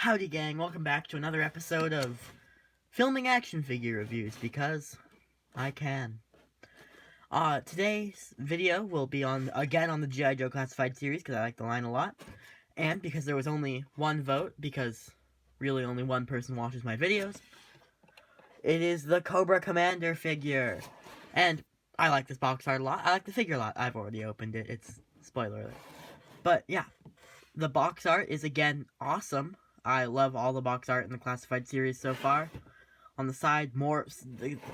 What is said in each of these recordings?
Howdy gang, welcome back to another episode of filming action figure reviews, because I can. Today's video will be again on the G.I. Joe Classified series, because I like the line a lot, and because there was only one vote, because really only one person watches my videos. It is the Cobra Commander figure, and I like this box art a lot. I like the figure a lot. I've already opened it, it's spoiler alert. But yeah, the box art is again awesome. I love all the box art in the Classified series so far. On the side,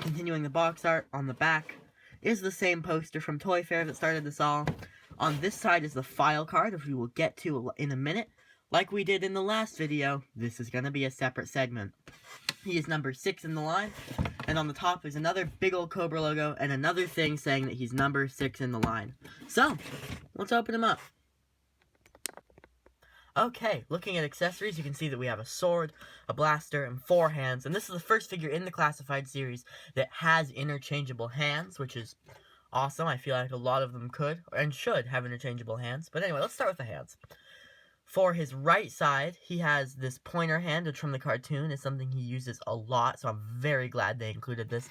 continuing the box art. On the back is the same poster from Toy Fair that started this all. On this side is the file card, which we will get to in a minute. Like we did in the last video, this is going to be a separate segment. He is number 6 in the line, and on the top is another big old Cobra logo and another thing saying that he's number 6 in the line. So, let's open him up. Okay, looking at accessories, you can see that we have a sword, a blaster, and 4 hands. And this is the first figure in the Classified series that has interchangeable hands, which is awesome. I feel like a lot of them could and should have interchangeable hands. But anyway, let's start with the hands. For his right side, he has this pointer hand, which from the cartoon is something he uses a lot, so I'm very glad they included this.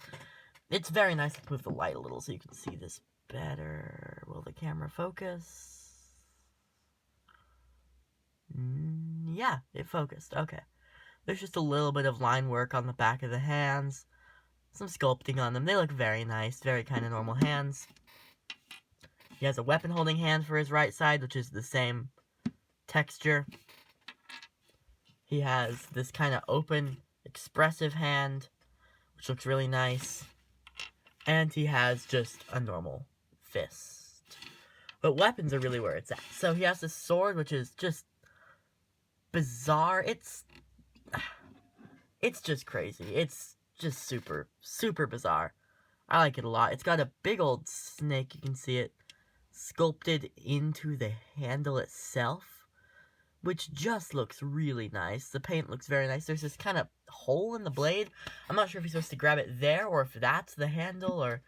It's very nice. Let's move the light a little so you can see this better. Will the camera focus? Yeah, it focused. Okay. There's just a little bit of line work on the back of the hands. Some sculpting on them. They look very nice. Very kind of normal hands. He has a weapon holding hand for his right side, which is the same texture. He has this kind of open, expressive hand, which looks really nice. And he has just a normal fist. But weapons are really where it's at. So he has this sword, which is just bizarre. It's just crazy. It's just super, super bizarre. I like it a lot. It's got a big old snake. You can see it sculpted into the handle itself, which just looks really nice. The paint looks very nice. There's this kind of hole in the blade. I'm not sure if you're supposed to grab it there, or if that's the handle, or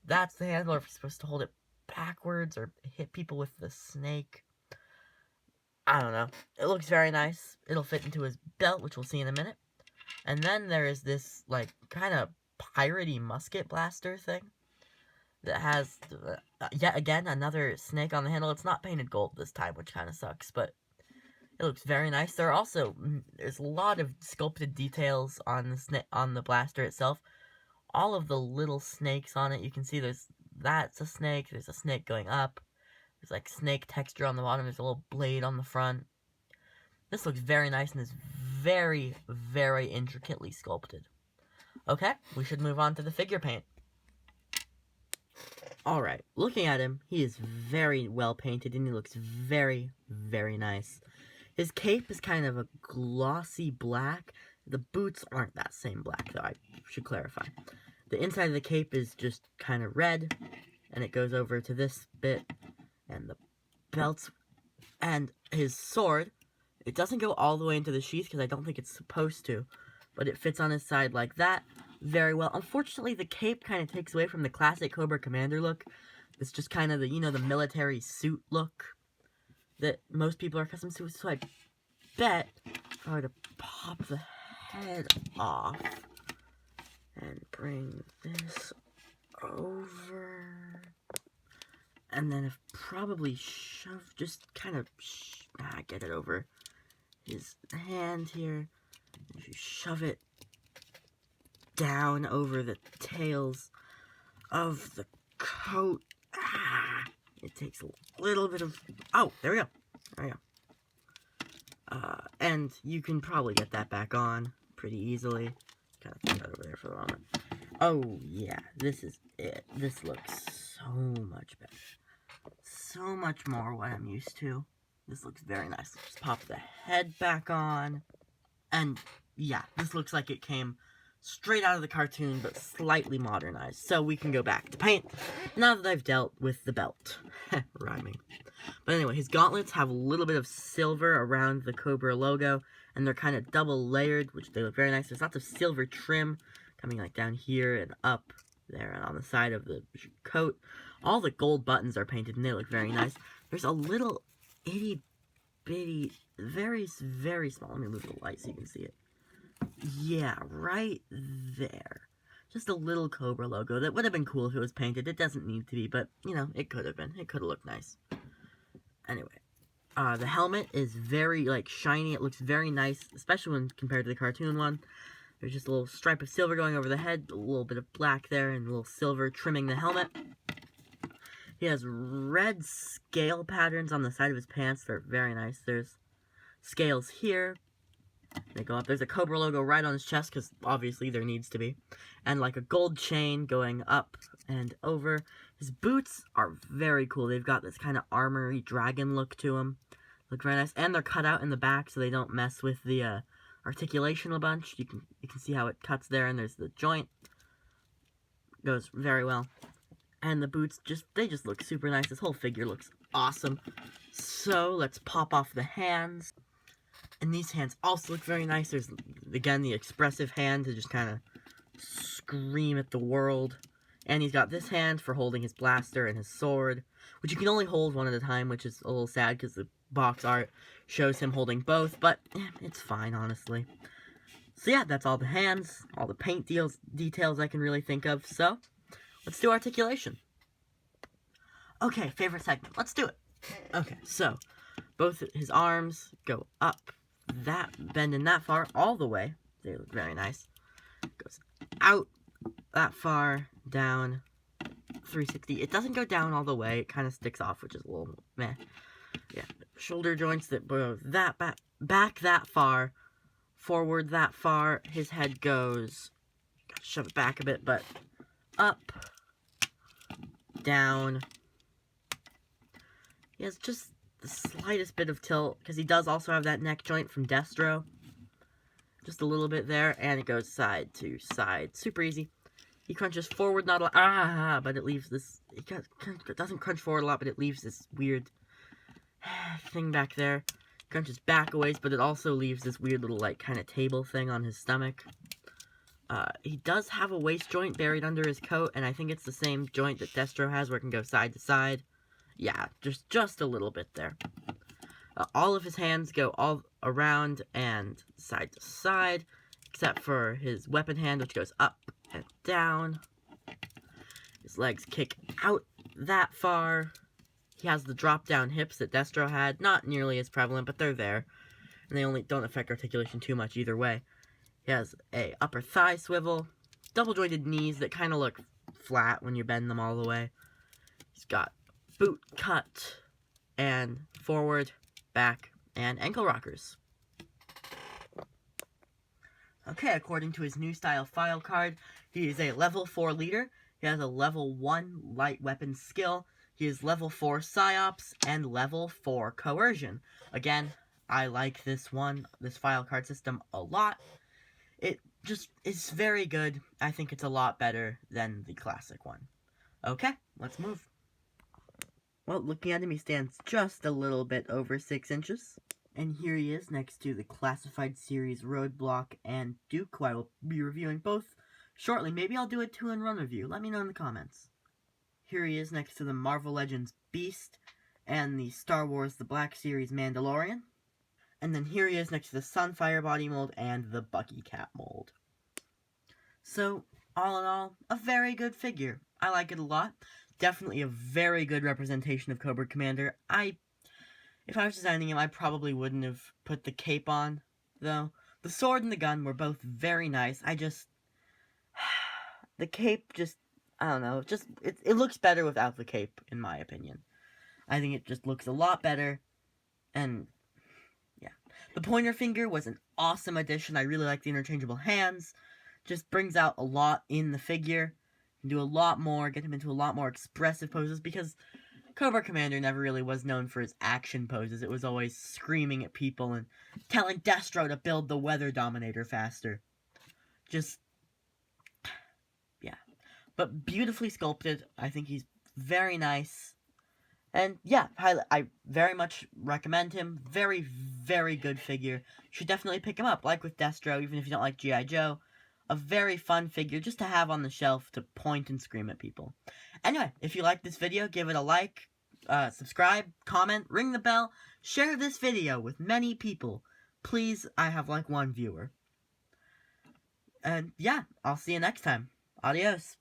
if you're supposed to hold it backwards, or hit people with the snake. I don't know. It looks very nice. It'll fit into his belt, which we'll see in a minute. And then there is this, like, kind of piratey musket blaster thing that has, yet again, another snake on the handle. It's not painted gold this time, which kind of sucks, but it looks very nice. There's a lot of sculpted details on the blaster itself. All of the little snakes on it, you can see that's a snake. There's a snake going up. There's like snake texture on the bottom. There's a little blade on the front. This looks very nice and is very, very intricately sculpted. Okay, we should move on to the figure paint. Alright, looking at him, he is very well painted and he looks very, very nice. His cape is kind of a glossy black. The boots aren't that same black, though, I should clarify. The inside of the cape is just kind of red, and it goes over to this bit. And the belts, and his sword, it doesn't go all the way into the sheath because I don't think it's supposed to, but it fits on his side like that very well. Unfortunately, the cape kind of takes away from the classic Cobra Commander look. It's just kind of the, the military suit look that most people are accustomed to, so I bet if I were to pop the head off and bring this over, and then if probably get it over his hand here. If you shove it down over the tails of the coat, it takes a little bit of, there we go. And you can probably get that back on pretty easily. Kind of put that over there for the moment. Oh yeah, this is it. This looks so much better. So much more what I'm used to. This looks very nice. Just pop the head back on. And yeah, this looks like it came straight out of the cartoon, but slightly modernized. So we can go back to paint now that I've dealt with the belt. Rhyming. But anyway, his gauntlets have a little bit of silver around the Cobra logo, and they're kind of double layered, which they look very nice. There's lots of silver trim coming like down here and up there and on the side of the coat. All the gold buttons are painted and they look very nice. There's a little itty bitty, very, very small. Let me move the light so you can see it. Yeah, right there. Just a little Cobra logo. That would have been cool if it was painted. It doesn't need to be, but, you know, it could have been. It could have looked nice. Anyway. The helmet is very, like, shiny. It looks very nice, especially when compared to the cartoon one. There's just a little stripe of silver going over the head, a little bit of black there, and a little silver trimming the helmet. He has red scale patterns on the side of his pants. They're very nice. There's scales here. They go up. There's a Cobra logo right on his chest, because obviously there needs to be. And like a gold chain going up and over. His boots are very cool. They've got this kind of armory dragon look to them. Look very nice. And they're cut out in the back so they don't mess with the articulation a bunch. You can see how it cuts there, and there's the joint. Goes very well. And the boots, they just look super nice. This whole figure looks awesome. So, let's pop off the hands. And these hands also look very nice. There's, again, the expressive hand to just kind of scream at the world. And he's got this hand for holding his blaster and his sword, which you can only hold one at a time, which is a little sad because the box art shows him holding both, but it's fine, honestly. So yeah, that's all the hands, all the paint details I can really think of. So, let's do articulation. Okay, favorite segment. Let's do it. Okay, so, both his arms go up, bending that far, all the way. They look very nice. Goes out that far, down, 360. It doesn't go down all the way. It kind of sticks off, which is a little meh. Yeah, shoulder joints that go that back that far, forward that far. His head goes, shove it back a bit, but up, down. He has just the slightest bit of tilt, because he does also have that neck joint from Destro. Just a little bit there, and it goes side to side. Super easy. He crunches forward, not a lot, but it leaves this, it doesn't crunch forward a lot, but it leaves this weird thing back there. Crunches back a ways, but it also leaves this weird little, like, kind of table thing on his stomach. He does have a waist joint buried under his coat, and I think it's the same joint that Destro has, where it can go side to side. Yeah, just a little bit there. All of his hands go all around and side to side, except for his weapon hand, which goes up and down. His legs kick out that far. He has the drop-down hips that Destro had. Not nearly as prevalent, but they're there. And they only don't affect articulation too much either way. He has a upper thigh swivel, double-jointed knees that kind of look flat when you bend them all the way. He's got boot cut, and forward, back, and ankle rockers. Okay, according to his new style file card, he is a level 4 leader. He has a level 1 light weapon skill. He is level 4 psyops and level 4 coercion. Again, I like this file card system a lot. It just is very good. I think it's a lot better than the classic one. Okay, let's move. Well, looking at him, he stands just a little bit over 6 inches. And here he is next to the Classified Series Roadblock and Duke, who I will be reviewing both shortly. Maybe I'll do a 2-in-1 review. Let me know in the comments. Here he is next to the Marvel Legends Beast and the Star Wars The Black Series Mandalorian. And then here he is next to the Sunfire body mold and the Bucky Cap mold. So, all in all, a very good figure. I like it a lot. Definitely a very good representation of Cobra Commander. If I was designing him, I probably wouldn't have put the cape on, though. The sword and the gun were both very nice. The cape just, I don't know, it looks better without the cape, in my opinion. I think it just looks a lot better, and, yeah. The pointer finger was an awesome addition. I really like the interchangeable hands. Just brings out a lot in the figure. Can do a lot more, get him into a lot more expressive poses, because Cobra Commander never really was known for his action poses. It was always screaming at people and telling Destro to build the Weather Dominator faster. Just, yeah. But beautifully sculpted. I think he's very nice. And yeah, I very much recommend him. Very, very good figure. You should definitely pick him up. Like with Destro, even if you don't like G.I. Joe. A very fun figure just to have on the shelf to point and scream at people. Anyway, if you like this video, give it a like. subscribe, comment, ring the bell, share this video with many people. Please, I have like 1 viewer. And yeah, I'll see you next time. Adios.